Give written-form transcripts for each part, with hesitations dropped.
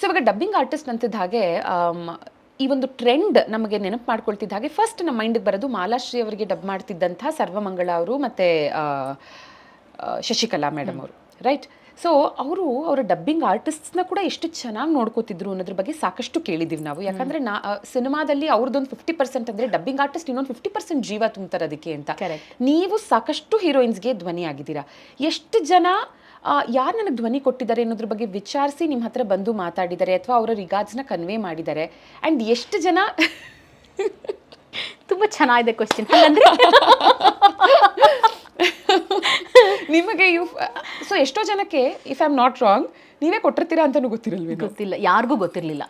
So ಇವಾಗ dubbing artist ಅಂತಿದ್ದ ಹಾಗೆ ಈ ಒಂದು ಟ್ರೆಂಡ್ ನಮಗೆ ನೆನಪು ಮಾಡ್ಕೊಳ್ತಿದ್ದ ಹಾಗೆ ಫಸ್ಟ್ ನಮ್ಮ ಮೈಂಡಿಗೆ ಬರೋದು ಮಾಲಾಶ್ರೀ ಅವರಿಗೆ ಡಬ್ ಮಾಡ್ತಿದ್ದಂಥ ಸರ್ವಮಂಗಳ ಅವರು ಮತ್ತು ಶಶಿಕಲಾ ಮೇಡಮ್ ಅವರು, ರೈಟ್? ಸೊ ಅವರು ಅವರ ಡಬ್ಬಿಂಗ್ ಆರ್ಟಿಸ್ಟ್ಸ್ನ ಕೂಡ ಎಷ್ಟು ಚೆನ್ನಾಗಿ ನೋಡ್ಕೋತಿದ್ರು ಅನ್ನೋದ್ರ ಬಗ್ಗೆ ಸಾಕಷ್ಟು ಕೇಳಿದ್ದೀವಿ ನಾವು. ಯಾಕಂದರೆ ಸಿನಿಮಾದಲ್ಲಿ ಅವ್ರದ್ದೊಂದು 50% ಅಂದರೆ ಡಬ್ಬಿಂಗ್ ಆರ್ಟಿಸ್ಟ್ ಇನ್ನೊಂದು 50% ಜೀವ ತುಂಬ್ತಾರೆ ಅದಕ್ಕೆ ಅಂತ. ನೀವು ಸಾಕಷ್ಟು ಹೀರೋಯಿನ್ಸ್ಗೆ ಧ್ವನಿ ಆಗಿದ್ದೀರಾ. ಎಷ್ಟು ಜನ ಯಾರು ನನಗೆ ಧ್ವನಿ ಕೊಟ್ಟಿದ್ದಾರೆ ಅನ್ನೋದ್ರ ಬಗ್ಗೆ ವಿಚಾರಿಸಿ ನಿಮ್ಮ ಹತ್ರ ಬಂದು ಮಾತಾಡಿದ್ದಾರೆ ಅಥವಾ ಅವರ ರಿಗಾರ್ಡ್ಸ್ನ ಕನ್ವೆ ಮಾಡಿದ್ದಾರೆ? ಆ್ಯಂಡ್ ಎಷ್ಟು ಜನ ತುಂಬ ಚೆನ್ನಾಗಿದೆ ಕ್ವಶನ್. ಅಂದರೆ ನಿಮಗೆ ಸೊ ಎಷ್ಟೋ ಜನಕ್ಕೆ if I am not wrong ನೀವೇ ಕೊಟ್ಟಿರ್ತೀರಾ ಅಂತಲೂ ಗೊತ್ತಿರಲ್ವೇ? ಗೊತ್ತಿಲ್ಲ, ಯಾರಿಗೂ ಗೊತ್ತಿರಲಿಲ್ಲ.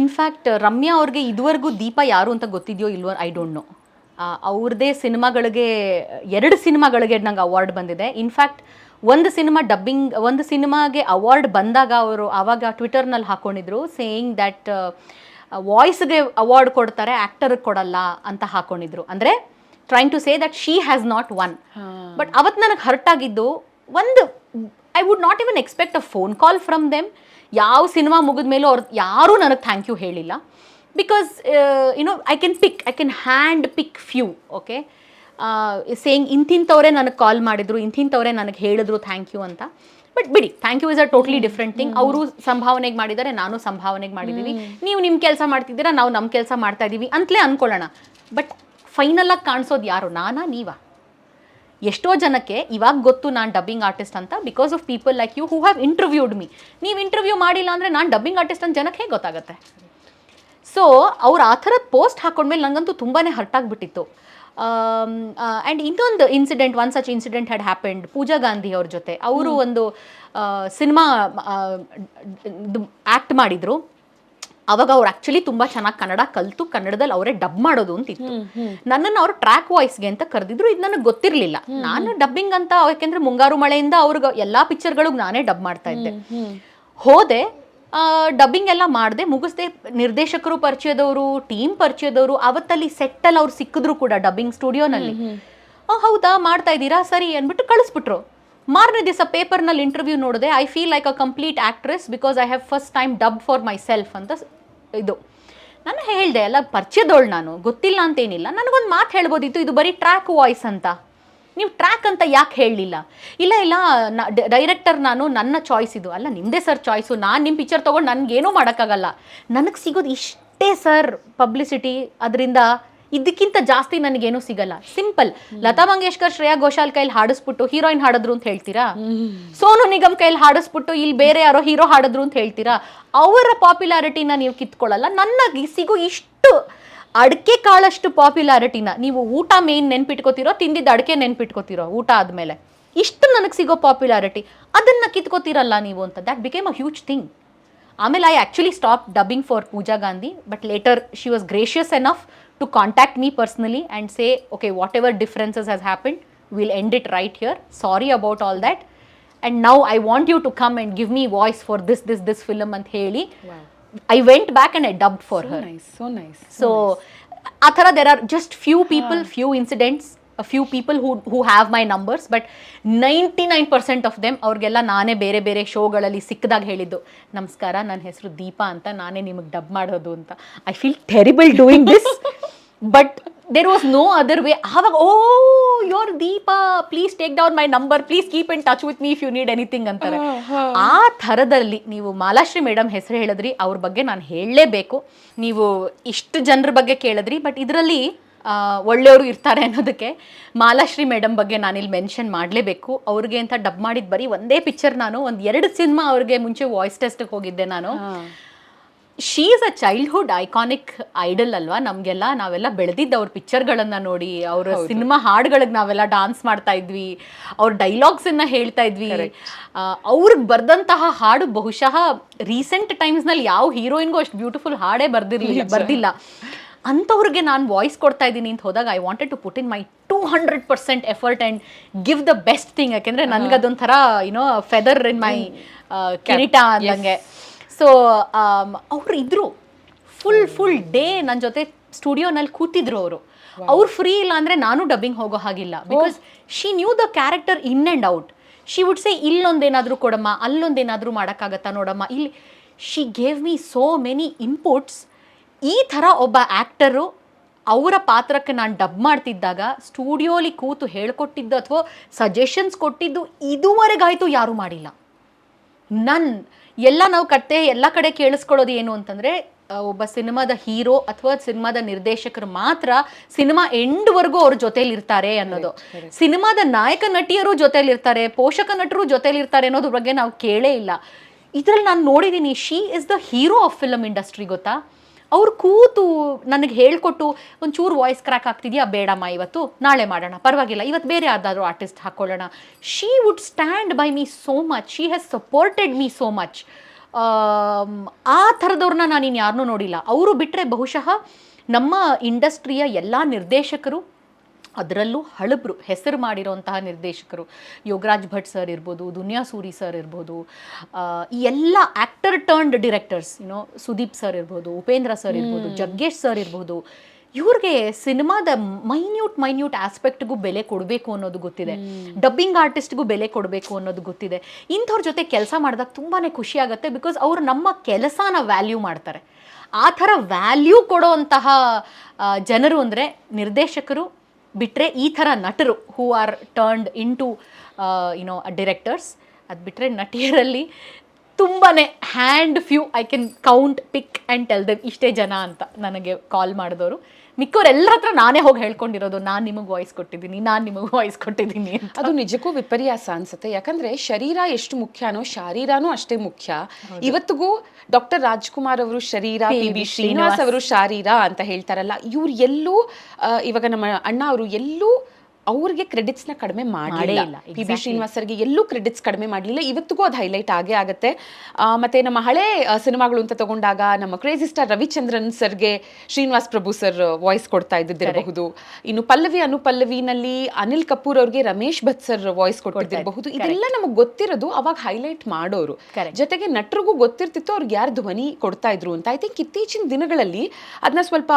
ಇನ್ಫ್ಯಾಕ್ಟ್ ರಮ್ಯಾ ಅವ್ರಿಗೆ ಇದುವರೆಗೂ ದೀಪ ಯಾರು ಅಂತ ಗೊತ್ತಿದೆಯೋ ಇಲ್ವೋ ಐ ಡೋಂಟ್ ನೋ. ಅವ್ರದ್ದೇ ಸಿನಿಮಾಗಳಿಗೆ 2 ಸಿನಿಮಾಗಳಿಗೆ ನಂಗೆ ಅವಾರ್ಡ್ ಬಂದಿದೆ. ಇನ್ಫ್ಯಾಕ್ಟ್ ಒಂದು ಸಿನಿಮಾಗೆ ಅವಾರ್ಡ್ ಬಂದಾಗ ಅವರು ಆವಾಗ ಟ್ವಿಟರ್ನಲ್ಲಿ ಹಾಕ್ಕೊಂಡಿದ್ರು ಸೇಯಿಂಗ್ ದ್ಯಾಟ್ ವಾಯ್ಸ್ಗೆ ಅವಾರ್ಡ್ ಕೊಡ್ತಾರೆ, ಆ್ಯಕ್ಟರ್ಗೆ ಕೊಡಲ್ಲ ಅಂತ ಹಾಕ್ಕೊಂಡಿದ್ರು. ಅಂದರೆ trying to say that she has not won. But ಅವತ್ತು ನನಗೆ ಹರ್ಟ್ ಆಗಿದ್ದು I would not even expect a phone call from them. ಯಾವ ಸಿನಿಮಾ ಮುಗಿದ ಮೇಲೂ ಅವ್ರು ಯಾರೂ ನನಗೆ ಥ್ಯಾಂಕ್ ಯು ಹೇಳಿಲ್ಲ. Because I can hand pick few, okay, saying ಇಂಥವರೇ ನನಗೆ ಕಾಲ್ ಮಾಡಿದ್ರು, ಇಂಥವರೇ ನನಗೆ ಹೇಳಿದ್ರು ಥ್ಯಾಂಕ್ ಯು ಅಂತ. ಬಟ್ ಬಿಡಿ, thank you is a totally different thing. ಅವರು ಸಂಭಾವನೆಗೆ ಮಾಡಿದ್ದಾರೆ, ನಾನು ಸಂಭಾವನೆಗೆ ಮಾಡಿದ್ದೀವಿ. ನೀವು ನಿಮ್ಮ ಕೆಲಸ ಮಾಡ್ತಿದ್ದೀರಾ, ನಾವು ನಮ್ಮ ಕೆಲಸ ಮಾಡ್ತಾ ಇದ್ದೀವಿ ಅಂತಲೇ ಅಂದ್ಕೊಳ್ಳೋಣ. ಬಟ್ ಫೈನಲಾಗಿ ಕಾಣಿಸೋದು ಯಾರು, ನಾನಾ ನೀವಾ? ಎಷ್ಟೋ ಜನಕ್ಕೆ ಇವಾಗ ಗೊತ್ತು ನಾನು ಡಬ್ಬಿಂಗ್ ಆರ್ಟಿಸ್ಟ್ ಅಂತ, because of people like you who have interviewed me. ನೀವು ಇಂಟರ್ವ್ಯೂ ಮಾಡಿಲ್ಲ ಅಂದರೆ ನಾನು ಡಬ್ಬಿಂಗ್ ಆರ್ಟಿಸ್ಟ್ ಅಂತ ಜನಕ್ಕೆ ಹೇಗೆ ಗೊತ್ತಾಗುತ್ತೆ? ಸೊ ಅವ್ರು ಆ ಥರದ ಪೋಸ್ಟ್ ಹಾಕೊಂಡ್ಮೇಲೆ ನನಗಂತೂ ತುಂಬಾ ಹರ್ಟ್ ಆಗಿಬಿಟ್ಟಿತ್ತು. ಆ್ಯಂಡ್ ಇನ್ನೊಂದು incident, one such incident had happened Pooja Gandhi ಅವ್ರ ಜೊತೆ. ಅವರು ಒಂದು ಸಿನಿಮಾ ಆ್ಯಕ್ಟ್ ಮಾಡಿದರು. ಅವಾಗ ಅವ್ರು ಆ್ಯಕ್ಚುಲಿ ತುಂಬ ಚೆನ್ನಾಗಿ ಕನ್ನಡ ಕಲಿತು ಕನ್ನಡದಲ್ಲಿ ಅವರೇ ಡಬ್ ಮಾಡೋದು ಅಂತಿತ್ತು. ನನ್ನನ್ನು ಅವರು ಟ್ರ್ಯಾಕ್ ವಾಯ್ಸ್ಗೆ ಅಂತ ಕರೆದಿದ್ರು. ಇದು ನನಗೆ ಗೊತ್ತಿರಲಿಲ್ಲ. ನಾನು ಡಬ್ಬಿಂಗ್ ಅಂತ, ಯಾಕೆಂದರೆ ಮುಂಗಾರು ಮಳೆಯಿಂದ ಅವ್ರಿಗೆ ಎಲ್ಲ ಪಿಕ್ಚರ್ಗಳಿಗೂ ನಾನೇ ಡಬ್ ಮಾಡ್ತಾ ಇದ್ದೆ. ಹೋದೆ, ಡಬ್ಬಿಂಗ್ ಎಲ್ಲ ಮಾಡಿದೆ, ಮುಗಿಸ್ದೆ. ನಿರ್ದೇಶಕರು ಪರಿಚಯದವರು, ಟೀಮ್ ಪರಿಚಯದವರು. ಅವತ್ತಲ್ಲಿ ಸೆಟ್ಟಲ್ಲಿ ಅವ್ರು ಸಿಕ್ಕಿದ್ರು ಕೂಡ ಡಬ್ಬಿಂಗ್ ಸ್ಟುಡಿಯೋನಲ್ಲಿ. ಹೌದಾ, ಮಾಡ್ತಾ ಇದ್ದೀರಾ, ಸರಿ ಅಂದ್ಬಿಟ್ಟು ಕಳಿಸ್ಬಿಟ್ರು. ಮಾರನೇ ದಿವಸ ಪೇಪರ್ನಲ್ಲಿ ಇಂಟರ್ವ್ಯೂ ನೋಡಿದೆ. I feel like a complete actress because I have first time dub for my self ಅಂತ. ಇದು ನಾನು ಹೇಳಿದೆ, ಎಲ್ಲ ಪರಿಚಯದವಳು, ನಾನು ಗೊತ್ತಿಲ್ಲ ಅಂತೇನಿಲ್ಲ. ನನಗೊಂದು ಮಾತು ಹೇಳ್ಬೋದಿತ್ತು, ಇದು ಬರೀ ಟ್ರ್ಯಾಕ್ ವಾಯ್ಸ್ ಅಂತ. ನೀವು ಟ್ರ್ಯಾಕ್ ಅಂತ ಯಾಕೆ ಹೇಳಲಿಲ್ಲ? ಇಲ್ಲ ಡೈರೆಕ್ಟರ್ ನಾನು, ನನ್ನ ಚಾಯ್ಸ್ ಇದು. ಅಲ್ಲ, ನಿಮ್ಮದೇ ಸರ್ ಚಾಯ್ಸು. ನಾನು ನಿಮ್ಮ ಪಿಕ್ಚರ್ ತೊಗೊಂಡು ನನಗೇನೂ ಮಾಡೋಕ್ಕಾಗಲ್ಲ. ನನಗೆ ಸಿಗೋದು ಇಷ್ಟೇ ಸರ್ ಪಬ್ಲಿಸಿಟಿ. ಅದರಿಂದ ಇದಕ್ಕಿಂತ ಜಾಸ್ತಿ ನನಗೇನೂ ಸಿಗಲ್ಲ. ಸಿಂಪಲ್. ಲತಾ ಮಂಗೇಶ್ಕರ್, ಶ್ರೇಯಾ ಘೋಷಾಲ್ ಕೈಲಿ ಹಾಡಿಸ್ಬಿಟ್ಟು ಹೀರೋಯಿನ್ ಹಾಡಿದ್ರು ಅಂತ ಹೇಳ್ತೀರಾ? ಸೋನು ನಿಗಮ್ ಕೈಲಿ ಹಾಡಿಸ್ಬಿಟ್ಟು ಇಲ್ಲಿ ಬೇರೆ ಯಾರೋ ಹೀರೋ ಹಾಡಿದ್ರು ಅಂತ ಹೇಳ್ತೀರಾ? ಅವರ ಪಾಪ್ಯುಲಾರಿಟಿನ ನೀವು ಕಿತ್ಕೊಳ್ಳಲ್ಲ. ನನಗೆ ಸಿಗೋ ಇಷ್ಟು ಅಡಿಕೆ ಕಾಳಷ್ಟು ಪಾಪ್ಯುಲಾರಿಟಿನ ನೀವು ಊಟ ಮೇನ್ ನೆನ್ಪಿಟ್ಕೋತಿರೋ, ತಿಂದಿದ್ದು ಅಡಿಕೆ ನೆನ್ಪಿಟ್ಕೋತಿರೋ ಊಟ ಆದಮೇಲೆ, ಇಷ್ಟು ನನಗೆ ಸಿಗೋ ಪಾಪ್ಯುಲಾರಿಟಿ ಅದನ್ನು ಕಿತ್ಕೋತಿರಲ್ಲ ನೀವು ಅಂತ. That became a huge thing. ಆಮೇಲೆ I actually stop dubbing for Pooja Gandhi. But later she was gracious enough to contact me personally and say, okay, whatever differences has happened, we'll end it right here. Sorry about all that. And now I want you to come and give me voice for this film ant heli. Wow. I went back and I dubbed for her. So nice. So athara there are just few people, few incidents, a few people who have my numbers, but 99% of them ಅವ್ರಿಗೆಲ್ಲ ನಾನೇ ಬೇರೆ ಬೇರೆ ಶೋಗಳಲ್ಲಿ ಸಿಕ್ಕಿದಾಗ ಹೇಳಿದ್ದು, ನಮಸ್ಕಾರ, ನನ್ನ ಹೆಸರು ದೀಪಾ ಅಂತ, ನಾನೇ ನಿಮಗೆ ಡಬ್ ಮಾಡೋದು ಅಂತ. I feel terrible doing this, but there was no other way. ಆವಾಗ your Deepa, please take down my number, please keep in touch with me if you need anything ಅಂತಾರೆ. ಆ ಥರದಲ್ಲಿ ನೀವು ಮಾಲಾಶ್ರೀ ಮೇಡಮ್ ಹೆಸರು ಹೇಳಿದ್ರಿ, ಅವ್ರ ಬಗ್ಗೆ ನಾನು ಹೇಳಲೇಬೇಕು. ನೀವು ಇಷ್ಟು ಜನರ ಬಗ್ಗೆ ಕೇಳಿದ್ರಿ, ಬಟ್ ಇದರಲ್ಲಿ ಒಳ್ಳೆಯವರು ಇರ್ತಾರೆ ಅನ್ನೋದಕ್ಕೆ ಮಾಲಾಶ್ರೀ ಮೇಡಮ್ ಬಗ್ಗೆ ನಾನಿಲ್ಲಿ ಮೆನ್ಷನ್ ಮಾಡಲೇಬೇಕು. ಅವ್ರಿಗೆ ಅಂತ ಡಬ್ ಮಾಡಿದ್ದು ಬರೀ ಒಂದೇ ಪಿಕ್ಚರ್. ನಾನು 1-2 ಸಿನಿಮಾ ಅವ್ರಿಗೆ ಮುಂಚೆ ವಾಯ್ಸ್ ಟೆಸ್ಟ್ಗೆ ಹೋಗಿದ್ದೆ ನಾನು. She is a childhood iconic idol ಅಲ್ವಾ ನಮಗೆಲ್ಲ. ನಾವೆಲ್ಲ ಬೆಳೆದಿದ್ದು ಅವ್ರ ಪಿಕ್ಚರ್ಗಳನ್ನು ನೋಡಿ, ಅವರ ಸಿನಿಮಾ ಹಾಡುಗಳಿಗೆ ನಾವೆಲ್ಲ ಡಾನ್ಸ್ ಮಾಡ್ತಾ ಇದ್ವಿ, ಅವ್ರ ಡೈಲಾಗ್ಸನ್ನು ಹೇಳ್ತಾ ಇದ್ವಿ. ಅವ್ರಿಗೆ ಬರೆದಂತಹ ಹಾಡು ಬಹುಶಃ ರೀಸೆಂಟ್ ಟೈಮ್ಸ್ನಲ್ಲಿ ಯಾವ ಹೀರೋಯಿನ್ಗೂ ಅಷ್ಟು ಬ್ಯೂಟಿಫುಲ್ ಹಾಡೇ ಬರ್ದಿಲ್ಲ. ಅಂಥವ್ರಿಗೆ ನಾನು ವಾಯ್ಸ್ ಕೊಡ್ತಾ ಇದ್ದೀನಿ ಅಂತ ಹೋದಾಗ I wanted to put in my 200% effort and give the best thing. ಯಾಕೆಂದರೆ ನನಗದೊಂಥರ ಫೆದರ್ ಇನ್ ಮೈ ಕಿರೀಟ ಅಂದಂಗೆ. ಸೊ ಅವ್ರು ಇದ್ದರು ಫುಲ್ ಡೇ ನನ್ನ ಜೊತೆ ಸ್ಟುಡಿಯೋನಲ್ಲಿ ಕೂತಿದ್ರು ಅವರು. ಅವ್ರು ಫ್ರೀ ಇಲ್ಲ ಅಂದರೆ ನಾನು ಡಬ್ಬಿಂಗ್ ಹೋಗೋ ಹಾಗಿಲ್ಲ. Because she knew the character in and out. She would say ಇಲ್ಲೊಂದೇನಾದರೂ ಕೊಡಮ್ಮ, ಅಲ್ಲೊಂದೇನಾದರೂ ಮಾಡೋಕ್ಕಾಗತ್ತಾ ನೋಡಮ್ಮ, ಇಲ್ಲಿ she gave me so many inputs. ಈ ಥರ ಒಬ್ಬ ಆ್ಯಕ್ಟರು ಅವರ ಪಾತ್ರಕ್ಕೆ ನಾನು ಡಬ್ ಮಾಡ್ತಿದ್ದಾಗ ಸ್ಟುಡಿಯೋಲಿ ಕೂತು ಹೇಳ್ಕೊಟ್ಟಿದ್ದು ಅಥವಾ ಸಜೆಷನ್ಸ್ ಕೊಟ್ಟಿದ್ದು ಇದುವರೆಗಾಯಿತು ಯಾರೂ ಮಾಡಿಲ್ಲ. ನಾವು ಕತೆ ಎಲ್ಲ ಕಡೆ ಕೇಳಿಸ್ಕೊಳ್ಳೋದು ಏನು ಅಂತಂದರೆ, ಒಬ್ಬ ಸಿನಿಮಾದ ಹೀರೋ ಅಥವಾ ಸಿನಿಮಾದ ನಿರ್ದೇಶಕರು ಮಾತ್ರ ಸಿನಿಮಾ ಎಂಡ್ವರೆಗೂ ಅವ್ರ ಜೊತೆಲಿರ್ತಾರೆ ಅನ್ನೋದು. ಸಿನಿಮಾದ ನಾಯಕ ನಟಿಯರು ಜೊತೆಲಿರ್ತಾರೆ, ಪೋಷಕ ನಟರು ಜೊತೆಲಿರ್ತಾರೆ ಅನ್ನೋದ್ರ ಬಗ್ಗೆ ನಾವು ಕೇಳೇ ಇಲ್ಲ. ಇದರಲ್ಲಿ ನಾನು ನೋಡಿದ್ದೀನಿ, she is the hero of film industry, ಗೊತ್ತಾ. ಅವ್ರು ಕೂತು ನನಗೆ ಹೇಳ್ಕೊಟ್ಟು ಒಂಚೂರು ವಾಯ್ಸ್ ಕ್ರ್ಯಾಕ್ ಆಗ್ತಿದೆಯಾ, ಬೇಡಮ್ಮ ಇವತ್ತು, ನಾಳೆ ಮಾಡೋಣ, ಪರವಾಗಿಲ್ಲ, ಇವತ್ತು ಬೇರೆ ಯಾರ್ದಾದ್ರೂ ಆರ್ಟಿಸ್ಟ್ ಹಾಕ್ಕೊಳ್ಳೋಣ. She would stand by me so much, she has supported me so much. ಆ ಥರದವ್ರನ್ನ ನಾನು ಇನ್ನು ಯಾರನ್ನೂ ನೋಡಿಲ್ಲ. ಅವರು ಬಿಟ್ಟರೆ ಬಹುಶಃ ನಮ್ಮ ಇಂಡಸ್ಟ್ರಿಯ ಎಲ್ಲ ನಿರ್ದೇಶಕರು, ಅದರಲ್ಲೂ ಹಳಬ್ರು ಹೆಸರು ಮಾಡಿರೋಂತಹ ನಿರ್ದೇಶಕರು, ಯೋಗರಾಜ್ ಭಟ್ ಸರ್ ಇರ್ಬೋದು, ದುನಿಯಾ ಸೂರಿ ಸರ್ ಇರ್ಬೋದು, ಈ ಎಲ್ಲ actor turned directors, Sudeep sir ಇರ್ಬೋದು, ಉಪೇಂದ್ರ ಸರ್ ಇರ್ಬೋದು, ಜಗ್ಗೇಶ್ ಸರ್ ಇರ್ಬೋದು, ಇವ್ರಿಗೆ ಸಿನಿಮಾದ ಮೈನ್ಯೂಟ್ ಆಸ್ಪೆಕ್ಟ್ಗೂ ಬೆಲೆ ಕೊಡಬೇಕು ಅನ್ನೋದು ಗೊತ್ತಿದೆ, ಡಬ್ಬಿಂಗ್ ಆರ್ಟಿಸ್ಟ್ಗೂ ಬೆಲೆ ಕೊಡಬೇಕು ಅನ್ನೋದು ಗೊತ್ತಿದೆ. ಇಂಥವ್ರ ಜೊತೆ ಕೆಲಸ ಮಾಡಿದಾಗ ತುಂಬಾ ಖುಷಿ ಆಗುತ್ತೆ, ಬಿಕಾಸ್ ಅವರು ನಮ್ಮ ಕೆಲಸನ ವ್ಯಾಲ್ಯೂ ಮಾಡ್ತಾರೆ. ಆ ಥರ ವ್ಯಾಲ್ಯೂ ಕೊಡೋವಂತಹ ಜನರು ಅಂದರೆ ನಿರ್ದೇಶಕರು ಬಿಟ್ಟರೆ ಈ ಥರ ನಟರು, who are turned into directors. ಅದು ಬಿಟ್ಟರೆ ನಟಿಯರಲ್ಲಿ ತುಂಬಾ hand few, I can count, pick and tell them, ಇಷ್ಟೇ ಜನ ಅಂತ ನನಗೆ ಕಾಲ್ ಮಾಡಿದವರು. ಮಿಕ್ಕವರೆಲ್ಲರ ಹತ್ರ ನಾನೇ ಹೋಗಿ ಹೇಳ್ಕೊಂಡಿರೋದು, ನಾನು ನಿಮಗೆ ವಾಯ್ಸ್ ಕೊಟ್ಟಿದ್ದೀನಿ ಅಂತ. ಅದು ನಿಜಕ್ಕೂ ವಿಪರ್ಯಾಸ ಅನ್ಸುತ್ತೆ. ಯಾಕಂದ್ರೆ ಶರೀರ ಎಷ್ಟು ಮುಖ್ಯನೋ ಶಾರೀರನೂ ಅಷ್ಟೇ ಮುಖ್ಯ. ಇವತ್ತಿಗೂ ಡಾಕ್ಟರ್ ರಾಜ್ಕುಮಾರ್ ಅವರು ಶರೀರ, PB ಶ್ರೀನಿವಾಸ್ ಅವರು ಶಾರೀರ ಅಂತ ಹೇಳ್ತಾರಲ್ಲ, ಇವ್ರು ಎಲ್ಲೂ ಇವಾಗ ನಮ್ಮ ಅಣ್ಣ ಅವರು ಎಲ್ಲೂ ಅವ್ರಿಗೆ ಕ್ರೆಡಿಟ್ಸ್ನ ಕಡಿಮೆ ಮಾಡಲಿಲ್ಲ. PB ಶ್ರೀನಿವಾಸ್ ಸರ್ಗೆ ಎಲ್ಲೂ ಕ್ರೆಡಿಟ್ಸ್ ಕಡಿಮೆ ಮಾಡಲಿಲ್ಲ. ಇವತ್ತಿಗೂ ಅದು ಹೈಲೈಟ್ ಆಗೇ ಆಗುತ್ತೆ. ಮತ್ತೆ ನಮ್ಮ ಹಳೆ ಸಿನಿಮಾಗಳು ಅಂತ ತಗೊಂಡಾಗ ನಮ್ಮ ಕ್ರೇಜಿ ಸ್ಟಾರ್ ರವಿಚಂದ್ರನ್ ಸರ್ಗೆ ಶ್ರೀನಿವಾಸ್ ಪ್ರಭು ಸರ್ ವಾಯ್ಸ್ ಕೊಡ್ತಾ ಇದ್ದಿರಬಹುದು. ಇನ್ನು ಪಲ್ಲವಿ ಅನುಪಲ್ಲವಿನಲ್ಲಿ ಅನಿಲ್ ಕಪೂರ್ ಅವ್ರಿಗೆ ರಮೇಶ್ ಭಟ್ ಸರ್ ವಾಯ್ಸ್ ಕೊಟ್ಟಿದ್ದಿರಬಹುದು. ಇದೆಲ್ಲ ನಮಗೆ ಗೊತ್ತಿರೋದು, ಅವಾಗ ಹೈಲೈಟ್ ಮಾಡೋರು. ಜೊತೆಗೆ ನಟರಿಗೂ ಗೊತ್ತಿರ್ತಿತ್ತು ಅವ್ರಿಗೆ ಯಾರು ಧ್ವನಿ ಕೊಡ್ತಾ ಇದ್ರು ಅಂತ. ಐ ಥಿಂಕ್ ಇತ್ತೀಚಿನ ದಿನಗಳಲ್ಲಿ ಅದನ್ನ ಸ್ವಲ್ಪ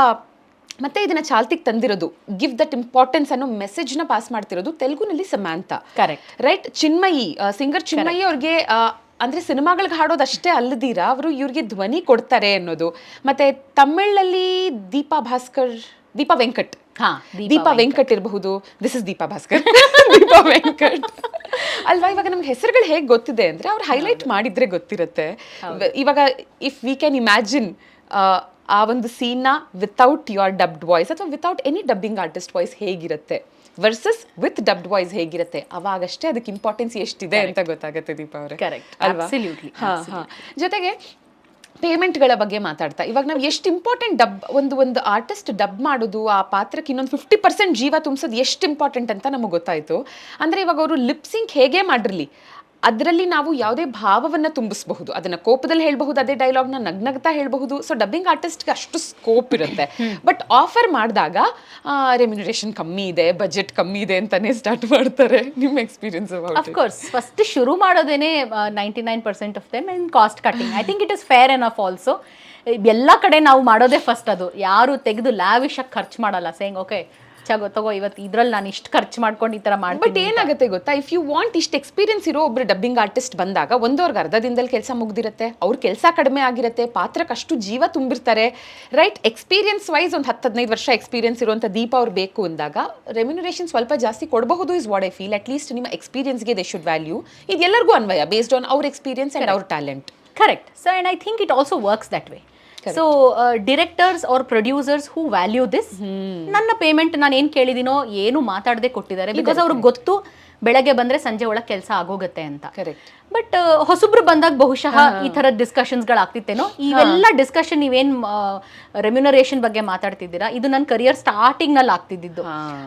ಮತ್ತೆ ಇದನ್ನ ಚಾಲ್ತಿಗೆ ತಂದಿರೋದು, ಗಿವ್ ದಟ್ ಇಂಪಾರ್ಟೆನ್ಸ್ ಅನ್ನೋ ಮೆಸೇಜ್ನ ಪಾಸ್ ಮಾಡ್ತಿರೋದು ತೆಲುಗುನಲ್ಲಿ ಸಮಾಂತಾ, ಕರೆಕ್ಟ್, ರೈಟ್. ಚಿನ್ಮಯಿ, ಸಿಂಗರ್ ಚಿನ್ಮಯಿ ಅವ್ರಿಗೆ ಅಂದ್ರೆ ಸಿನಿಮಾಗಳಿಗೆ ಹಾಡೋದಷ್ಟೇ ಅಲ್ಲದಿರ ಅವರು ಇವ್ರಿಗೆ ಧ್ವನಿ ಕೊಡ್ತಾರೆ ಅನ್ನೋದು. ಮತ್ತೆ ತಮಿಳಲ್ಲಿ ದೀಪಾ ವೆಂಕಟ್ ಇರಬಹುದು. ದಿಸ್ ಇಸ್ ದೀಪಾ ಭಾಸ್ಕರ್, ದೀಪಾ ವೆಂಕಟ್ ಅಲ್ವಾ. ಇವಾಗ ನಮ್ಗೆ ಹೆಸರುಗಳು ಹೇಗೆ ಗೊತ್ತಿದೆ ಅಂದ್ರೆ ಅವ್ರು ಹೈಲೈಟ್ ಮಾಡಿದ್ರೆ ಗೊತ್ತಿರುತ್ತೆ. ಇವಾಗ ಇಫ್ ವಿ ಕ್ಯಾನ್ ಇಮ್ಯಾಜಿನ್ ಆ ಒಂದು ಸೀನ್ನ ವಿತೌಟ್ ಯುವರ್ ಡಬ್ಡ್ ವಾಯ್ಸ್ ಅಥವಾ without any dubbing artist voice ಹೇಗಿರುತ್ತೆ ವರ್ಸಸ್ ವಿತ್ ಡಬ್ಡ್ ವಾಯ್ಸ್ ಹೇಗಿರುತ್ತೆ, ಅವಾಗಷ್ಟೇ ಅದಕ್ಕೆ ಇಂಪಾರ್ಟೆನ್ಸ್ ಎಷ್ಟಿದೆ ಅಂತ ಗೊತ್ತಾಗುತ್ತೆ ದೀಪಾ ಅವರೇ, ಅಲ್ವಾ. ಜೊತೆಗೆ ಪೇಮೆಂಟ್ಗಳ ಬಗ್ಗೆ ಮಾತಾಡ್ತಾ ಇವಾಗ ನಾವು ಎಷ್ಟು ಇಂಪಾರ್ಟೆಂಟ್ ಒಂದು ಆರ್ಟಿಸ್ಟ್ ಡಬ್ ಮಾಡೋದು, ಆ ಪಾತ್ರಕ್ಕೆ ಇನ್ನೊಂದು 50% ಜೀವ ತುಂಬಿಸೋದು ಎಷ್ಟು ಇಂಪಾರ್ಟೆಂಟ್ ಅಂತ ನಮಗೆ ಗೊತ್ತಾಯಿತು. ಅಂದರೆ ಇವಾಗ ಅವರು ಲಿಪ್ಸಿಂಕ್ ಹೇಗೆ ಮಾಡಿರಲಿ, ಅದರಲ್ಲಿ ನಾವು ಯಾವುದೇ ಭಾವವನ್ನು ತುಂಬಿಸಬಹುದು. ಅದನ್ನು ಕೋಪದಲ್ಲಿ ಹೇಳಬಹುದು, ಅದೇ ಡೈಲಾಗ್ನ ನಗ್ನಗ್ತಾ ಹೇಳಬಹುದು. ಸೊ ಡಬ್ಬಿಂಗ್ ಆರ್ಟಿಸ್ಟ್ಗೆ ಅಷ್ಟು ಸ್ಕೋಪ್ ಇರುತ್ತೆ. ಬಟ್ ಆಫರ್ ಮಾಡಿದಾಗ ರೆಮ್ಯುನರೇಷನ್ ಕಮ್ಮಿ ಇದೆ, ಬಜೆಟ್ ಕಮ್ಮಿ ಇದೆ ಅಂತಾನೆ ಸ್ಟಾರ್ಟ್ ಮಾಡ್ತಾರೆ. ನಿಮ್ಮ ಎಕ್ಸ್ಪೀರಿಯನ್ಸ್? ಅಫ್ಕೋರ್ಸ್ ಫಸ್ಟ್ ಶುರು ಮಾಡೋದೇನೆ 99% of them in cost cutting. I think it is fair enough also. ಎಲ್ಲ ಕಡೆ ನಾವು ಮಾಡೋದೇ ಫಸ್ಟ್ ಅದು. ಯಾರು ತೆಗೆದು ಲ್ಯಾವಿಶಾಗಿ ಖರ್ಚು ಮಾಡಲ್ಲ, ಸೇಯಿಂಗ್ ಓಕೆ ತಗೋ ಇವತ್ತು ಇದ್ರಲ್ಲಿ ನಾನು ಇಷ್ಟು ಖರ್ಚು ಮಾಡ್ಕೊಂಡು ಈ ಥರ ಮಾಡಿ. ಬಟ್ ಏನಾಗುತ್ತೆ ಗೊತ್ತಾ, ಇಫ್ ಯು ವಾಂಟ್ ಇಷ್ಟು ಎಕ್ಸ್ಪೀರಿಯನ್ಸ್ ಇರೋ ಒಬ್ರು ಡಬ್ಬಿಂಗ್ ಆರ್ಟಿಸ್ಟ್ ಬಂದಾಗ ಒಂದವ್ರಿಗೆ ಅರ್ಧ ದಿನದಲ್ಲಿ ಕೆಲಸ ಮುಗ್ದಿರುತ್ತೆ, ಅವ್ರ ಕೆಲಸ ಕಡಿಮೆ ಆಗಿರುತ್ತೆ, ಪಾತ್ರಕ್ಕೆ ಅಷ್ಟು ಜೀವ ತುಂಬಿರ್ತಾರೆ, ರೈಟ್. ಎಕ್ಸ್ಪೀರಿಯನ್ಸ್ ವೈಸ್ ಒಂದು 10-15 ವರ್ಷ ಎಕ್ಸ್ಪೀರಿಯನ್ಸ್ ಇರುವಂಥ ದೀಪ ಅವ್ರು ಬೇಕು ಅಂದಾಗ ರೆಮ್ಯುನರೇಷನ್ ಸ್ವಲ್ಪ ಜಾಸ್ತಿ ಕೊಡಬಹುದು is what I feel. At least ನಿಮ್ಮ ಎಕ್ಸ್ಪೀರಿಯನ್ಸ್ಗೆ ದೇ ಶುಡ್ ವ್ಯಾಲ್ಯೂ. ಇದು ಎಲ್ಲರಿಗೂ ಅನ್ವಯ, ಬೇಸ್ಡ್ ಆನ್ ಅವ್ರ ಎಕ್ಸ್ಪೀರಿಯನ್ಸ್ ಆ್ಯಂಡ್ ಅವ್ರ talent. Correct. So and I think it also works that way. So directors or producers who value this, ನನ್ನ payment ನಾನು ಏನು ಕೇಳಿದಿನೋ ಏನು ಮಾತಾಡದೆ ಕೊಟ್ಟಿದ್ದಾರೆ. ಬಿಕಾಸ್ ಅವ್ರಿಗೆ ಗೊತ್ತು ಬೆಳಗ್ಗೆ ಬಂದರೆ ಸಂಜೆ ಒಳಗೆ ಕೆಲಸ ಆಗೋಗುತ್ತೆ ಅಂತ. ಕರೆಕ್ಟ್. ಬಟ್ ಹೊಸಬ್ರು ಬಂದಾಗ ಬಹುಶಃ ಈ ಥರದ ಡಿಸ್ಕಷನ್ಸ್ಗಳು ಆಗ್ತಿತ್ತೇನೋ. ಇವೆಲ್ಲ ಡಿಸ್ಕಷನ್ ನೀವೇನು ರೆಮ್ಯುನರೇಷನ್ ಬಗ್ಗೆ ಮಾತಾಡ್ತಿದ್ದೀರಾ, ಇದು ನನ್ನ ಕರಿಯರ್ ಸ್ಟಾರ್ಟಿಂಗ್ನಲ್ಲಿ ಆಗ್ತಿದ್ದು.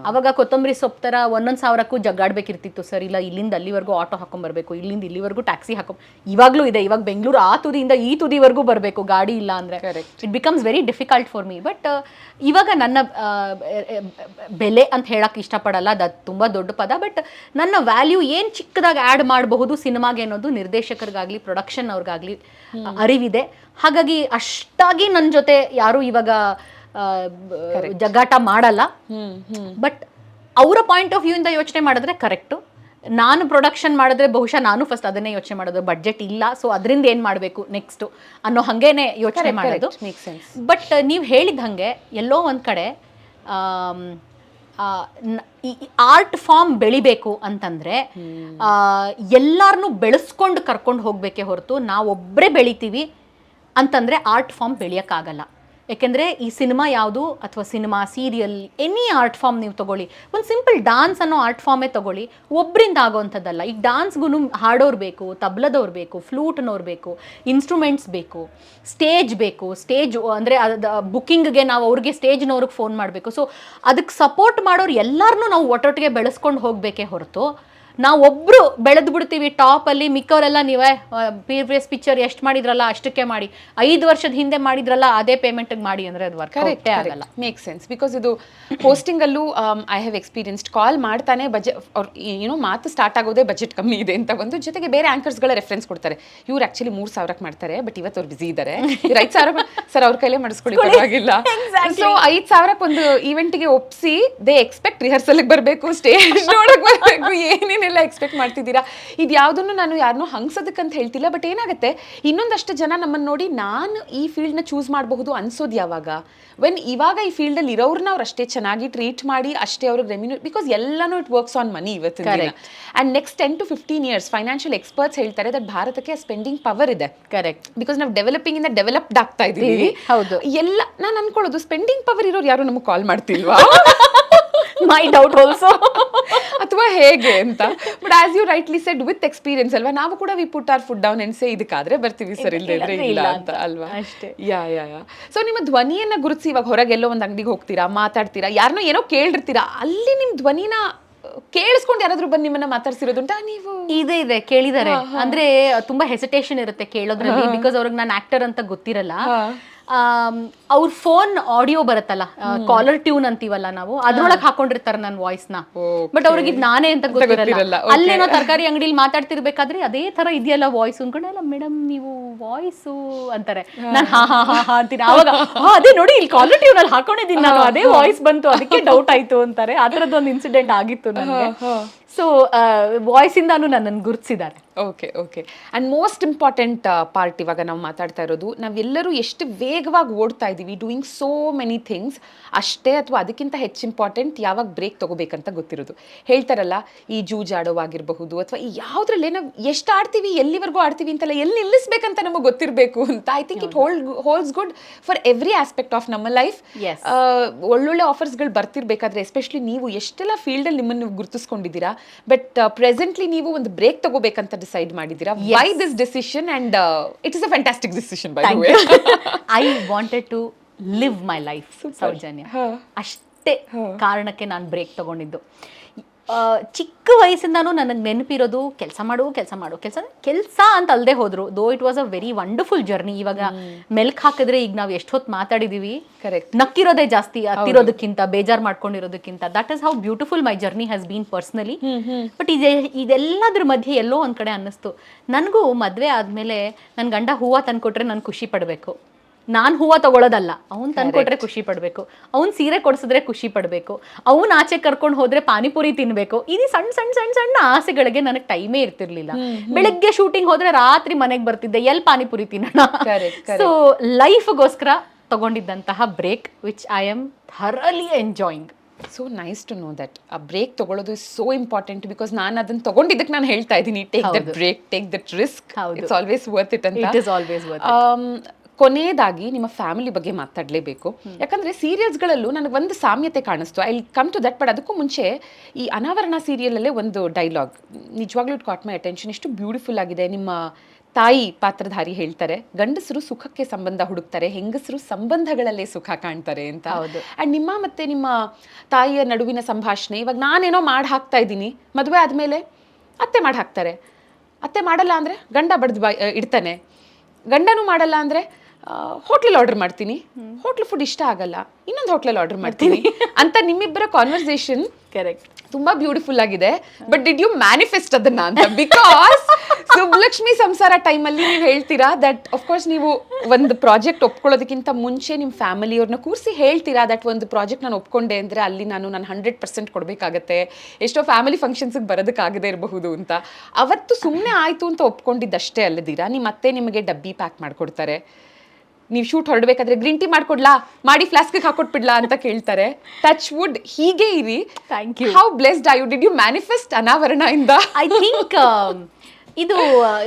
ಅವಾಗ ಕೊತ್ತಂಬರಿ ಸೊಪ್ಪು ಥರ 1,000ಕ್ಕೂ ಜಗ್ಗಾಡ್ಬೇಕಿರ್ತಿತ್ತು ಸರ್. ಇಲ್ಲ ಇಲ್ಲಿಂದ ಅಲ್ಲಿವರೆಗೂ ಆಟೋ ಹಾಕೊಂಡ್ಬರ್ಬೇಕು, ಇಲ್ಲಿಂದ ಇಲ್ಲಿವರೆಗೂ ಟ್ಯಾಕ್ಸಿ ಇವಾಗಲೂ ಇದೆ. ಇವಾಗ ಬೆಂಗಳೂರು ಆ ತುದಿಯಿಂದ ಈ ತುದಿವರೆಗೂ ಬರಬೇಕು ಗಾಡಿ ಇಲ್ಲ ಅಂದರೆ it becomes very difficult for me. But ಇವಾಗ ನನ್ನ ಬೆಲೆ ಅಂತ ಹೇಳಕ್ಕೆ ಇಷ್ಟಪಡಲ್ಲ, ಅದು ತುಂಬ ದೊಡ್ಡ ಪದ. ಬಟ್ ನನ್ನ ವ್ಯಾಲ್ಯೂ ಏನು ಚಿಕ್ಕದಾಗಿ ಆ್ಯಡ್ ಮಾಡಬಹುದು ಸಿನಿಮಾಗೆ ಅನ್ನೋದು ನಿರ್ದೇಶಕರಿಗಾಗಲಿ ಪ್ರೊಡಕ್ಷನ್ ಅವ್ರಿಗಾಗಲಿ ಅರಿವಿದೆ. ಹಾಗಾಗಿ ಅಷ್ಟಾಗಿ ನನ್ನ ಜೊತೆ ಯಾರು ಇವಾಗ ಜಗ್ಗಾಟ ಮಾಡಲ್ಲ. ಬಟ್ ಅವರ ಪಾಯಿಂಟ್ ಆಫ್ ವ್ಯೂ ಇಂದ ಯೋಚನೆ ಮಾಡಿದ್ರೆ ಕರೆಕ್ಟು. ನಾನು ಪ್ರೊಡಕ್ಷನ್ ಮಾಡಿದ್ರೆ ಬಹುಶಃ ನಾನು ಫಸ್ಟ್ ಅದನ್ನೇ ಯೋಚನೆ ಮಾಡೋದು, ಬಡ್ಜೆಟ್ ಇಲ್ಲ ಸೊ ಅದರಿಂದ ಏನು ಮಾಡಬೇಕು ನೆಕ್ಸ್ಟ್ ಅನ್ನೋ ಹಾಗೇನೆ ಯೋಚನೆ ಮಾಡೋದು. ಬಟ್ ನೀವು ಹೇಳಿದ ಹಾಗೆ ಎಲ್ಲೋ ಒಂದು ಕಡೆ ಈ ಆರ್ಟ್ ಫಾರ್ಮ್ ಬೆಳಿಬೇಕು ಅಂತಂದ್ರೆ ಎಲ್ಲಾರನ್ನೂ ಬೆಳೆಸ್ಕೊಂಡು ಕರ್ಕೊಂಡು ಹೋಗ್ಬೇಕೇ ಹೊರತು ನಾವೊಬ್ಬರೇ ಬೆಳಿತೀವಿ ಅಂತಂದ್ರೆ ಆರ್ಟ್ ಫಾರ್ಮ್ ಬೆಳೆಯೋಕ್ಕಾಗಲ್ಲ. ಯಾಕೆಂದರೆ ಈ ಸಿನಿಮಾ ಯಾವುದು ಅಥವಾ cinema serial any art form ನೀವು ತೊಗೊಳ್ಳಿ, ಒಂದು ಸಿಂಪಲ್ ಡಾನ್ಸ್ ಅನ್ನೋ ಆರ್ಟ್ ಫಾರ್ಮೇ ತೊಗೊಳ್ಳಿ, ಒಬ್ಬರಿಂದ ಆಗೋವಂಥದ್ದಲ್ಲ. ಈಗ ಡಾನ್ಸ್ಗೂ ಹಾಡೋರು ಬೇಕು, ತಬ್ಲದವ್ರು ಬೇಕು, ಫ್ಲೂಟ್ನವ್ರು ಬೇಕು, ಇನ್ಸ್ಟ್ರೂಮೆಂಟ್ಸ್ ಬೇಕು, ಸ್ಟೇಜ್ ಬೇಕು. ಸ್ಟೇಜ್ ಅಂದರೆ ಅದು ಬುಕ್ಕಿಂಗ್ಗೆ ನಾವು ಅವ್ರಿಗೆ ಸ್ಟೇಜ್ನವ್ರಿಗೆ ಫೋನ್ ಮಾಡಬೇಕು. ಸೊ ಅದಕ್ಕೆ ಸಪೋರ್ಟ್ ಮಾಡೋರು ಎಲ್ಲರನ್ನೂ ನಾವು ಒಟ್ಟೊಟ್ಟಿಗೆ ಬೆಳೆಸ್ಕೊಂಡು ಹೋಗಬೇಕೇ ಹೊರತು ನಾವೊಬ್ಬರು ಬೆಳೆದು ಬಿಡ್ತೀವಿ ಟಾಪಲ್ಲಿ, ಮಿಕ್ಕವರೆಲ್ಲ ನೀವೇ ಪ್ರೀವಿಯಸ್ ಪಿಕ್ಚರ್ ಎಷ್ಟು ಮಾಡಿದ್ರಲ್ಲ ಅಷ್ಟಕ್ಕೆ ಮಾಡಿ, 5 ವರ್ಷದ ಹಿಂದೆ ಮಾಡಿದ್ರಲ್ಲ ಅದೇ ಪೇಮೆಂಟ್ಗೆ ಮಾಡಿ ಅಂದರೆ ಅದು ವರ್ಕ್ ಆಗಲ್ಲ. Make sense. ಬಿಕಾಸ್ ಇದು ಪೋಸ್ಟಿಂಗಲ್ಲೂ ಐ ಹ್ಯಾವ್ ಎಕ್ಸ್ಪೀರಿಯನ್ಸ್ಡ್. ಕಾಲ್ ಮಾಡ್ತಾನೆ ಏನೋ ಮಾತು ಸ್ಟಾರ್ಟ್ ಆಗೋದೇ ಬಜೆಟ್ ಕಮ್ಮಿ ಇದೆ ಅಂತ ಒಂದು, ಜೊತೆಗೆ ಬೇರೆ ಆಂಕರ್ಸ್ಗಳ ರೆಫರೆನ್ಸ್ ಕೊಡ್ತಾರೆ. ಇವ್ರು ಆಕ್ಚುಲಿ 3,000ಕ್ಕೆ ಮಾಡ್ತಾರೆ, ಬಟ್ ಇವತ್ತು ಅವ್ರು ಬಿಸಿ ಇದ್ದಾರೆ, 5,000 ಸರ್ ಅವ್ರ ಕೈಲೇ ಮಾಡಿಸ್ಕೊಳ್ಳಿ ಪರವಾಗಿಲ್ಲ. ಸೊ 5,000ಕ್ಕೆ ಒಂದು ಈವೆಂಟ್ಗೆ ಒಪ್ಸಿ ದೇ ಎಕ್ಸ್ಪೆಕ್ಟ್ ರಿಹರ್ಸಲ್ಗೆ ಬರಬೇಕು, ಸ್ಟೇಜ್ ನೋಡಕ್ ಬರಬೇಕು, ಏನೇನೆಲ್ಲ ಎಕ್ಸ್ಪೆಕ್ಟ್ ಮಾಡ್ತಿದ್ದೀರಾ. ಇದು ಯಾವುದನ್ನು ನಾನು ಯಾರನ್ನೂ ಹಂಗ್ಸೋದಕ್ಕಂತ ಹೇಳ್ತಿಲ್ಲ. ಬಟ್ ಏನಾಗುತ್ತೆ, ಇನ್ನೊಂದಷ್ಟು ಜನ ನಮ್ಮನ್ನು ನೋಡಿ ನಾನು ಈ ಫೀಲ್ಡ್ನ ಚೂಸ್ ಮಾಡಬಹುದು ಅನ್ಸೋದು ಯಾವಾಗ, ವೆನ್ ಇವಾಗ ಈ ಫೀಲ್ಡಲ್ಲಿ ಇರೋರನ್ನ ಅವ್ರು ಅಷ್ಟೇ ಚೆನ್ನಾಗಿ ಟ್ರೀಟ್ ಮಾಡಿ ಅಷ್ಟೇ ಅವ್ರಿಗೆ ರೆಮ್ಯೂ, ಬಿಕಾಸ್ ಎಲ್ಲನೂ ಇಟ್ ವರ್ಕ್ಸ್ ಆನ್ ಮನಿ ಇವತ್ತಿನ ದಿನ. And next 10 to 15 years financial experts ಹೇಳ್ತಾರೆ ದಟ್ ಭಾರತಕ್ಕೆ ಸ್ಪೆಂಡಿಂಗ್ ಪವರ್ ಇದೆ. ಕರೆಕ್ಟ್. ಬಿಕಾಸ್ ನಾವು ಡೆವಲಪಿಂಗ್ ಇಂದ ಡೆವಲಪ್ಡ್ ಆಗ್ತಾ ಇದ್ದೀವಿ. ಹೌದು. ಎಲ್ಲ ನಾನು ಅನ್ಕೊಳ್ಳೋದು ಸ್ಪೆಂಡಿಂಗ್ ಪವರ್ ಇರೋರು ಯಾರು ನಮಗೆ ಕಾಲ್ ಮಾಡ್ತಿಲ್ವಾ ಮೈ ಡೌಟ್ ಆಲ್ಸೋ ಅಥವಾ ಹೇಗೆ ಅಂತ. But as you rightly said with experience ಅಲ್ವಾ, ನಾವು ಕೂಡ we put our foot down ಎನ್ಸೆ ಇದಕ್ಕಾದ್ರೆ ಬರ್ತೀವಿ ಸರ್, ಇಲ್ಲದ್ರೆ ಇಲ್ಲ ಅಂತ ಅಲ್ವಾ. ಅಷ್ಟೇ. ಯಾ. ಸೊ ನಿಮ್ಮ ಧ್ವನಿಯನ್ನ ಗುರುತಿಸಿ, ಇವಾಗ ಹೊರಗೆಲ್ಲೋ ಒಂದು ಅಂಗಡಿಗೆ ಹೋಗ್ತೀರಾ, ಮಾತಾಡ್ತೀರಾ, ಯಾರನ್ನೋ ಏನೋ ಕೇಳಿರ್ತೀರಾ, ಅಲ್ಲಿ ನಿಮ್ ಧ್ವನಿನ ಕೇಳಿಸ್ಕೊಂಡು ಯಾರಾದ್ರೂ ಬಂದು ನಿಮ್ಮನ್ನ ಮಾತಾಡ್ಸಿರೋದುಂಟಾ ನೀವು? ಇದೆ ಕೇಳಿದಾರೆ. ಅಂದ್ರೆ ತುಂಬಾ ಹೆಸಿಟೇಷನ್ ಇರುತ್ತೆ ಕೇಳೋದ್ರಲ್ಲಿ, ಬಿಕಾಸ್ ಅವ್ರಿಗೆ ನಾನು ಆಕ್ಟರ್ ಅಂತ ಗೊತ್ತಿರಲ್ಲ. ಅವ್ರ ಫೋನ್ ಆಡಿಯೋ ಬರುತ್ತಲ್ಲ, ಕಾಲರ್ ಟ್ಯೂನ್ ಅಂತೀವಲ್ಲ ನಾವು, ಅದ್ರೊಳಗೆ ಹಾಕೊಂಡಿರ್ತಾರೆ ನನ್ನ ವಾಯ್ಸ್ ನ. ಬಟ್ ಅವ್ರಿಗೆ ನಾನೇ ಅಂತ ಗೊತ್ತಿರಲ್ಲ. ಅಲ್ಲೇನೋ ತರಕಾರಿ ಅಂಗಡಿಲಿ ಮಾತಾಡ್ತಿರ್ಬೇಕಾದ್ರೆ ಅದೇ ತರ ಇದೆಯಲ್ಲ ವಾಯ್ಸ್ ಅನ್ಕೊಂಡೆಲ್ಲ, ಮೇಡಮ್ ನೀವು ವಾಯ್ಸು ಅಂತಾರೆ. ನಾನು ಹಾ ಹಾ ಹಾ ಹಾ ಅಂತೀನಿ. ಅವಾಗ ಅದೇ ನೋಡಿ ಇಲ್ಲಿ ಕಾಲರ್ ಟ್ಯೂನ್ ಅಲ್ಲಿ ಹಾಕೊಂಡಿದ್ದೀನಿ ನಾನು, ಅದೇ ವಾಯ್ಸ್ ಬಂತು, ಅದಕ್ಕೆ ಡೌಟ್ ಆಯ್ತು ಅಂತಾರೆ. ಆ ಥರದ್ದೊಂದು ಇನ್ಸಿಡೆಂಟ್ ಆಗಿತ್ತು ನನಗೆ. ಸೊ ವಾಯ್ಸ್ ಇಂದಾನು ನನ್ನನ್ನು ಗುರುತಿಸಿದ್ದಾರೆ. Okay. And most important part ಇವಾಗ ನಾವು ಮಾತಾಡ್ತಾ ಇರೋದು, ನಾವೆಲ್ಲರೂ ಎಷ್ಟು ವೇಗವಾಗಿ ಓಡ್ತಾ ಇದ್ದೀವಿ, ಡೂಯಿಂಗ್ ಸೋ ಮೆನಿ ಥಿಂಗ್ಸ್ ಅಷ್ಟೇ, ಅಥವಾ ಅದಕ್ಕಿಂತ ಹೆಚ್ಚು ಇಂಪಾರ್ಟೆಂಟ್ ಯಾವಾಗ ಬ್ರೇಕ್ ತಗೋಬೇಕಂತ ಗೊತ್ತಿರೋದು. ಹೇಳ್ತಾರಲ್ಲ, ಈ ಜೂಜಾಡೋವಾಗಿರಬಹುದು ಅಥವಾ ಈ ಯಾವುದ್ರಲ್ಲೇ ನಾವು ಎಷ್ಟು ಆಡ್ತೀವಿ, ಎಲ್ಲಿವರೆಗೂ ಆಡ್ತೀವಿ ಅಂತಲ್ಲ, ಎಲ್ಲಿ ನಿಲ್ಲಿಸ್ಬೇಕಂತ ನಮಗೆ ಗೊತ್ತಿರಬೇಕು ಅಂತ. I think it holds good for every aspect of ನಮ್ಮ ಲೈಫ್. ಒಳ್ಳೊಳ್ಳೆ ಆಫರ್ಸ್ಗಳು ಬರ್ತಿರ್ಬೇಕಾದ್ರೆ, ಎಸ್ಪೆಷಲಿ ನೀವು ಎಷ್ಟೆಲ್ಲ ಫೀಲ್ಡಲ್ಲಿ ನಿಮ್ಮನ್ನು ಗುರುತಿಸ್ಕೊಂಡಿದ್ದೀರಾ, ಬಟ್ ಪ್ರೆಸೆಂಟ್ಲಿ ನೀವು ಒಂದು ಬ್ರೇಕ್ ತಗೋಬೇಕಂತ ಡಿಸೈಡ್ ಮಾಡಿದ್ದೀರಾ. Why this decision? And it is a fantastic decision by the way. I wanted to live my life Soujanya. ಅಷ್ಟೇ ಕಾರಣಕ್ಕೆ ನಾನು ಬ್ರೇಕ್ ತಗೊಂಡಿದ್ದು. ಚಿಕ್ಕ ವಯಸ್ಸಿಂದಾನು ನನಗೆ ನೆನಪಿರೋದು ಕೆಲಸ ಅಂತ ಅಲ್ಲದೆ ಹೋದ್ರು. Though it was a very wonderful journey. ಇವಾಗ ಮೆಲ್ಕ್ ಹಾಕಿದ್ರೆ ಈಗ ನಾವು ಎಷ್ಟು ಹೊತ್ತು ಮಾತಾಡಿದೀವಿ, ನಕ್ಕಿರೋದೇ ಜಾಸ್ತಿ ಹತ್ತಿರೋದಕ್ಕಿಂತ, ಬೇಜಾರು ಮಾಡ್ಕೊಂಡಿರೋದಕ್ಕಿಂತ. That is how beautiful my journey has been personally. But ಇದೆಲ್ಲದ್ರ ಮಧ್ಯೆ ಎಲ್ಲೋ ಒಂದ್ ಕಡೆ ಅನ್ನಿಸ್ತು, ನನಗೂ ಮದುವೆ ಆದ್ಮೇಲೆ ನನ್ನ ಗಂಡ ಹೂವು ತಂದ್ಕೊಟ್ರೆ ನಾನು ಖುಷಿ ಪಡಬೇಕು. ನಾನು ಹೂವು ತಗೊಳ್ಳೋದಲ್ಲ, ಅವ್ನು ತಂದ್ಕೊಟ್ರೆ ಖುಷಿ ಪಡಬೇಕು. ಅವ್ನು ಸೀರೆ ಕೊಡಿಸಿದ್ರೆ ಖುಷಿ ಪಡಬೇಕು. ಅವ್ನು ಆಚೆ ಕರ್ಕೊಂಡು ಹೋದ್ರೆ ಪಾನಿಪುರಿ ತಿನ್ಬೇಕು. ಇದು ಸಣ್ಣ ಆಸೆಗಳಿಗೆ ನನಗೆ ಟೈಮೇ ಇರ್ತಿರ್ಲಿಲ್ಲ. ಬೆಳಗ್ಗೆ ಶೂಟಿಂಗ್ ಹೋದ್ರೆ ರಾತ್ರಿ ಮನೆಗೆ ಬರ್ತಿದ್ದೆ, ಎಲ್ಲಿ ಪಾನಿಪುರಿ ತಿನ್ನೋಣ. ಸೊ ಲೈಫ್ಗೋಸ್ಕರ ತಗೊಂಡಿದ್ದಂತಹ ಬ್ರೇಕ್ ವಿಚ್ ಐ ಆಮ್ ಥರಲಿ enjoying. So nice to know that ಆ ಬ್ರೇಕ್ ತಗೊಳ್ಳೋದು ಇಸ್ ಸೋ ಇಂಪಾರ್ಟೆಂಟ್. ಬಿಕಾಸ್ ನಾನು ಅದನ್ನ ತಗೊಂಡಿದ್ದಕ್ಕೆ ನಾನು ಹೇಳ್ತಾ ಇದ್ದೀನಿ, take that break, take that risk, it's always worth it ಅಂತ. ಕೊನೆಯದಾಗಿ ನಿಮ್ಮ ಫ್ಯಾಮಿಲಿ ಬಗ್ಗೆ ಮಾತಾಡಲೇಬೇಕು. ಯಾಕಂದರೆ ಸೀರಿಯಲ್ಸ್ಗಳಲ್ಲೂ ನನಗೆ ಒಂದು ಸಾಮ್ಯತೆ ಕಾಣಿಸ್ತು. I come to that. But ಅದಕ್ಕೂ ಮುಂಚೆ ಈ ಅನಾವರಣ ಸೀರಿಯಲಲ್ಲೇ ಒಂದು ಡೈಲಾಗ್ ನಿಜವಾಗ್ಲೂ ಇಟ್ ಕಾಟ್ ಮೈ ಅಟೆನ್ಷನ್. ಎಷ್ಟು ಬ್ಯೂಟಿಫುಲ್ ಆಗಿದೆ. ನಿಮ್ಮ ತಾಯಿ ಪಾತ್ರಧಾರಿ ಹೇಳ್ತಾರೆ, ಗಂಡಸರು ಸುಖಕ್ಕೆ ಸಂಬಂಧ ಹುಡುಕ್ತಾರೆ, ಹೆಂಗಸರು ಸಂಬಂಧಗಳಲ್ಲೇ ಸುಖ ಕಾಣ್ತಾರೆ ಅಂತ. ಆ್ಯಂಡ್ ನಿಮ್ಮ ಮತ್ತು ನಿಮ್ಮ ತಾಯಿಯ ನಡುವಿನ ಸಂಭಾಷಣೆ, ಇವಾಗ ನಾನೇನೋ ಮಾಡಿ ಹಾಕ್ತಾ ಇದ್ದೀನಿ, ಮದುವೆ ಆದಮೇಲೆ ಅತ್ತೆ ಮಾಡಿ ಹಾಕ್ತಾರೆ. ಅತ್ತೆ ಮಾಡಲ್ಲ ಅಂದರೆ ಗಂಡ ಬಡ್ದು ಇಡ್ತಾನೆ, ಗಂಡನೂ ಮಾಡಲ್ಲ ಅಂದರೆ ಹೋಟ್ಲಲ್ಲಿ ಆರ್ಡರ್ ಮಾಡ್ತೀನಿ, ಹೋಟ್ಲ್ ಫುಡ್ ಇಷ್ಟ ಆಗಲ್ಲ, ಇನ್ನೊಂದು ಹೋಟ್ಲಲ್ಲಿ ಆರ್ಡರ್ ಮಾಡ್ತೀನಿ ಅಂತ ನಿಮ್ಮಿಬ್ಬರ ಕಾನ್ವರ್ಸೇಷನ್ ಕರೆಕ್ಟ್. ತುಂಬಾ ಬ್ಯೂಟಿಫುಲ್ ಆಗಿದೆ. ಬಟ್ ಡಿಡ್ ಯು ಮ್ಯಾನಿಫೆಸ್ಟ್ ಅದನ್ನ ಅಂತ? ಬಿಕಾಸ್ ಸುಬ್ಲಕ್ಷ್ಮಿ ಸಂಸಾರ ಟೈಮಲ್ಲಿ ನೀವು ಹೇಳ್ತೀರಾ ದಟ್ ಅಫ್ಕೋರ್ಸ್ ನೀವು ಒಂದು ಪ್ರಾಜೆಕ್ಟ್ ಒಪ್ಕೊಳ್ಳೋದಕ್ಕಿಂತ ಮುಂಚೆ ನಿಮ್ಮ ಫ್ಯಾಮಿಲಿಯವ್ರನ್ನ ಕೂರಿಸಿ ಹೇಳ್ತೀರಾ ದಟ್ ಒಂದು ಪ್ರಾಜೆಕ್ಟ್ ನಾನು ಒಪ್ಕೊಂಡೆ ಅಂದರೆ ಅಲ್ಲಿ ನಾನು 100% ಕೊಡಬೇಕಾಗತ್ತೆ, ಎಷ್ಟೋ ಫ್ಯಾಮಿಲಿ ಫಂಕ್ಷನ್ಸ್ಗೆ ಬರೋದಕ್ಕಾಗದೇ ಇರಬಹುದು ಅಂತ. ಅವತ್ತು ಸುಮ್ಮನೆ ಆಯಿತು ಅಂತ ಒಪ್ಕೊಂಡಿದ್ದಷ್ಟೇ ಅಲ್ಲದಿರಾ ನಿಮ್ಮ ಅತ್ತೆ ನಿಮಗೆ ಡಬ್ಬಿ ಪ್ಯಾಕ್ ಮಾಡಿಕೊಡ್ತಾರೆ, ನೀವು ಶೂಟ್ ಹೊರಡಬೇಕಾದ್ರೆ ಗ್ರೀನ್ ಟೀ ಮಾಡ್ಕೊಡ್ಲಾ, ಮಾಡಿ ಫ್ಲಾಸ್ಕಿಗೆ ಹಾಕೊಟ್ಬಿಡ್ಲಾ ಅಂತ ಕೇಳ್ತಾರೆ. ಟಚ್ ವುಡ್ ಹೀಗೆ ಇರಿ. Thank you. How blessed are you? Did you manifest Anavarana ಇಂದ? ಐ ಥಿಂಕ್ ಇದು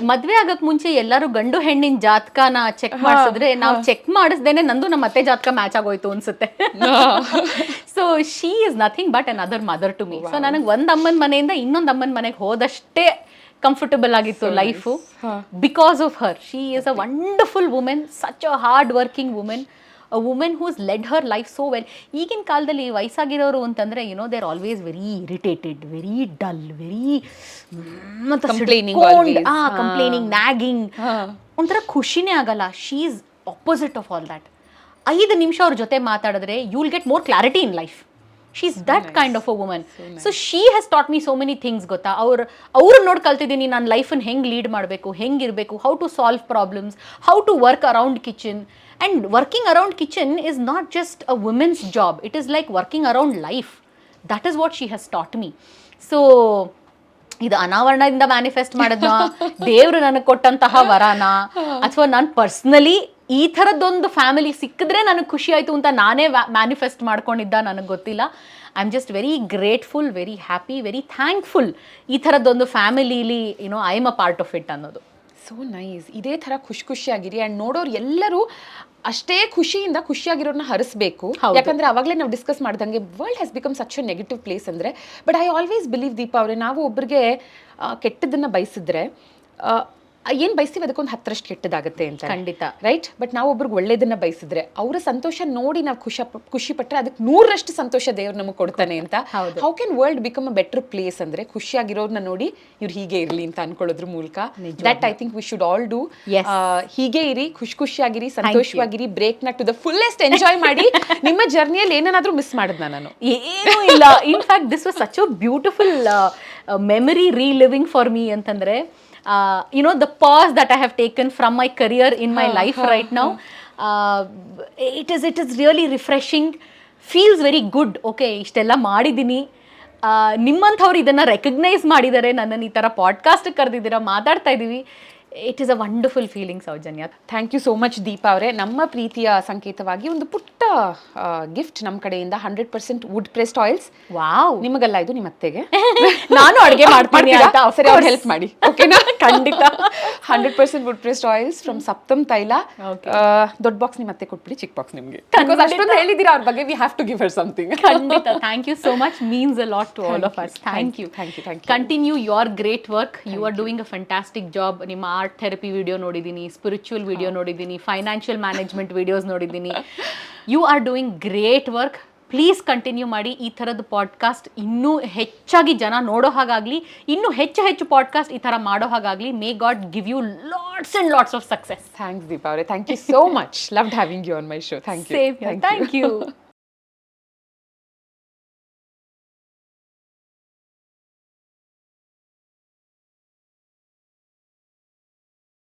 ಮದ್ವೆ ಆಗಕ್ ಮುಂಚೆ ಎಲ್ಲರೂ ಗಂಡು ಹೆಣ್ಣಿನ ಜಾತಕನ ಚೆಕ್ ಮಾಡಿಸಿದ್ರೆ ನಾವು ಚೆಕ್ ಮಾಡಿಸ್ದೇನೆ ನಂದು ನಮ್ಮ ಅತ್ತೆ ಜಾತಕ ಮ್ಯಾಚ್ ಆಗೋಯ್ತು ಅನ್ಸುತ್ತೆ. So she is nothing but an other mother to me. So ನನಗೆ ಒಂದ್ ಅಮ್ಮನ ಮನೆಯಿಂದ ಇನ್ನೊಂದು ಅಮ್ಮನ ಮನೆಗೆ ಹೋದಷ್ಟೇ ಕಂಫರ್ಟಬಲ್ ಆಗಿತ್ತು life because of her. She is a wonderful women, such a hard working women, a women whose led her life so well. ಈಗಿನ ಕಾಲದಲ್ಲಿ ವಯಸ್ಸಾಗಿರೋರು ಅಂತಂದರೆ they are always very irritated, very dull, very complaining, nagging, ಒಂಥರ ಖುಷಿನೇ ಆಗಲ್ಲ. She is opposite of all that. 5 ನಿಮಿಷ ಅವ್ರ ಜೊತೆ ಮಾತಾಡಿದ್ರೆ you will get more clarity in life. She is that kind of a woman. So she has taught me so many things. ಗೊತ್ತಾ, ಅವ್ರು ನೋಡಿ ಕಲ್ತಿದ್ದೀನಿ ನಾನು ಲೈಫನ್ನು ಹೆಂಗೆ ಲೀಡ್ ಮಾಡಬೇಕು, ಹೆಂಗಿರಬೇಕು, how to solve problems, how to work around kitchen. And working around kitchen is not just a women's job, it is like working around life. That is what she has taught me. So ಇದು ಅನಾವರಣದಿಂದ manifest ಮಾಡಿದ್ನ, ದೇವರು ನನಗೆ ಕೊಟ್ಟಂತಹ ವರಾನ, ಅಥವಾ ನಾನು personally ಈ ಥರದ್ದೊಂದು family ಸಿಕ್ಕಿದ್ರೆ ನನಗೆ ಖುಷಿ ಆಯಿತು ಅಂತ ನಾನೇ ಮ್ಯಾನಿಫೆಸ್ಟ್ ಮಾಡ್ಕೊಂಡಿದ್ದ, ನನಗೆ ಗೊತ್ತಿಲ್ಲ. I am just very grateful, very happy, very thankful ಈ ಥರದ್ದೊಂದು ಫ್ಯಾಮಿಲಿಲಿ I am a part of it ಅನ್ನೋದು. So nice. ಇದೇ ಥರ ಖುಷಿಯಾಗಿರಿ. ಆ್ಯಂಡ್ ನೋಡೋರು ಎಲ್ಲರೂ ಅಷ್ಟೇ ಖುಷಿಯಿಂದ ಖುಷಿಯಾಗಿರೋರನ್ನ ಹರಿಸಬೇಕು. ಯಾಕಂದ್ರೆ ಅವಾಗಲೇ ನಾವು ಡಿಸ್ಕಸ್ ಮಾಡ್ದಂಗೆ world has become such a negative place ಅಂದರೆ. But I always believe Deepa ಅವರೇ, ನಾವು ಒಬ್ಬರಿಗೆ ಕೆಟ್ಟದನ್ನು ಬಯಸಿದ್ರೆ ಏನು ಬಯಸ್ತೀವಿ ಅದಕ್ಕೊಂದು 10ರಷ್ಟು ಕೆಟ್ಟದಾಗುತ್ತೆ ಅಂತ. ಖಂಡಿತ. ರೈಟ್. ಬಟ್ ನಾವು ಒಬ್ರಿಗೆ ಒಳ್ಳೇದನ್ನ ಬಯಸಿದ್ರೆ ಅವರ ಸಂತೋಷ ನೋಡಿ ನಾವು ಖುಷಿ ಪಟ್ಟರೆ ಅದಕ್ಕೆ 100ರಷ್ಟು ಸಂತೋಷ ದೇವ್ರು ನಮಗೆ ಕೊಡ್ತಾನೆ ಅಂತ. How can world become a better place ಅಂದರೆ ಖುಷಿಯಾಗಿರೋರ್ನ ನೋಡಿ ಇವ್ರು ಹೀಗೆ ಇರಲಿ ಅಂತ ಅನ್ಕೊಳ್ಳೋದ್ರ ಮೂಲಕ. That I think we should all do. ಹೀಗೆ ಇರಿ, ಖುಷಿಯಾಗಿರಿ, ಸಂತೋಷವಾಗಿರಿ, ಬ್ರೇಕ್ನ ಟು ದ ಫುಲ್ಲೆಸ್ಟ್ ಎಂಜಾಯ್ ಮಾಡಿ. ನಿಮ್ಮ ಜರ್ನಿಯಲ್ಲಿ ಏನನ್ನಾದ್ರೂ ಮಿಸ್ ಮಾಡಿದ್ನ ನಾನು? ಏನೂ ಇಲ್ಲ. In fact this was such a beautiful memory reliving for me ಅಂತಂದರೆ, the pause that I have taken from my career in my life right now, it is really refreshing, feels very good. Okay, ಇಷ್ಟೆಲ್ಲ ಮಾಡಿದ್ದೀನಿ, ನಿಮ್ಮಂಥವ್ರು ಇದನ್ನು recognise ಮಾಡಿದ್ದಾರೆ, ನನ್ನನ್ನು ಈ ಥರ podcast ಕರೆದಿದ್ದೀರಾ, ಮಾತಾಡ್ತಾ ಇದ್ದೀವಿ. It is a wonderful feeling. Soujanya, thank you so much Deepa ಅವರೇ. ನಮ್ಮ ಪ್ರೀತಿಯ ಸಂಕೇತವಾಗಿ ಒಂದು ಪುಟ್ಟ ಗಿಫ್ಟ್ ನಮ್ಮ ಕಡೆಯಿಂದ 100% ವುಡ್ ಪ್ರೆಸ್ಡ್ ಆಯಿಲ್ಸ್. ವಾವ್. ನಿಮಗಲ್ಲ, ಇದು ನಿಮ್ಮ ಅತ್ತೆಗೆ. ನಾನು ಅಡುಗೆ ಮಾಡ್ತೀನಿ, ಸರಿ, ಅವ್ರು ಹೆಲ್ಪ್ ಮಾಡಿ. ಓಕೆನಾ? ಖಂಡಿತ. 100% ವುಡ್ ಪ್ರೆಸ್ಡ್ ಆಯಿಲ್ಸ್ ಫ್ರಮ್ ಸಪ್ತಮ್ ತೈಲ. ದೊಡ್ಡ ಬಾಕ್ಸ್ ನಿಮ್ಮ ಅತ್ತೆ ಕೊಟ್ಬಿಡಿ, ಚಿಕ್ಕ ಬಾಕ್ಸ್ ನಿಮಗೆ. ಅಷ್ಟೊಂದು ಹೇಳಿದ್ದೀರಾ ಅವ್ರ ಬಗ್ಗೆ, we have to give her something. ಖಂಡಿತ. Thank you so much, means a lot to all of us. Thank you. Continue your great work. You are doing a fantastic job. ನಿಮ್ಮ ಆರ್ಟ್ ಥೆರಪಿ ವಿಡಿಯೋ ನೋಡಿದ್ದೀನಿ, spiritual video ನೋಡಿದ್ದೀನಿ, financial management videos ನೋಡಿದ್ದೀನಿ. You are doing great work. Please continue ಮಾಡಿ. ಈ ಥರದ podcast ಇನ್ನೂ ಹೆಚ್ಚಾಗಿ ಜನ ನೋಡೋ ಹಾಗಾಗಲಿ, ಇನ್ನೂ ಹೆಚ್ಚು ಪಾಡ್ಕಾಸ್ಟ್ ಈ ಥರ ಮಾಡೋ ಹಾಗಾಗಲಿ. May God give you lots and lots of success. Thanks Deepa ಅವರೇ. Thank you so much. Loved having you on my show. Thank you. Thank you.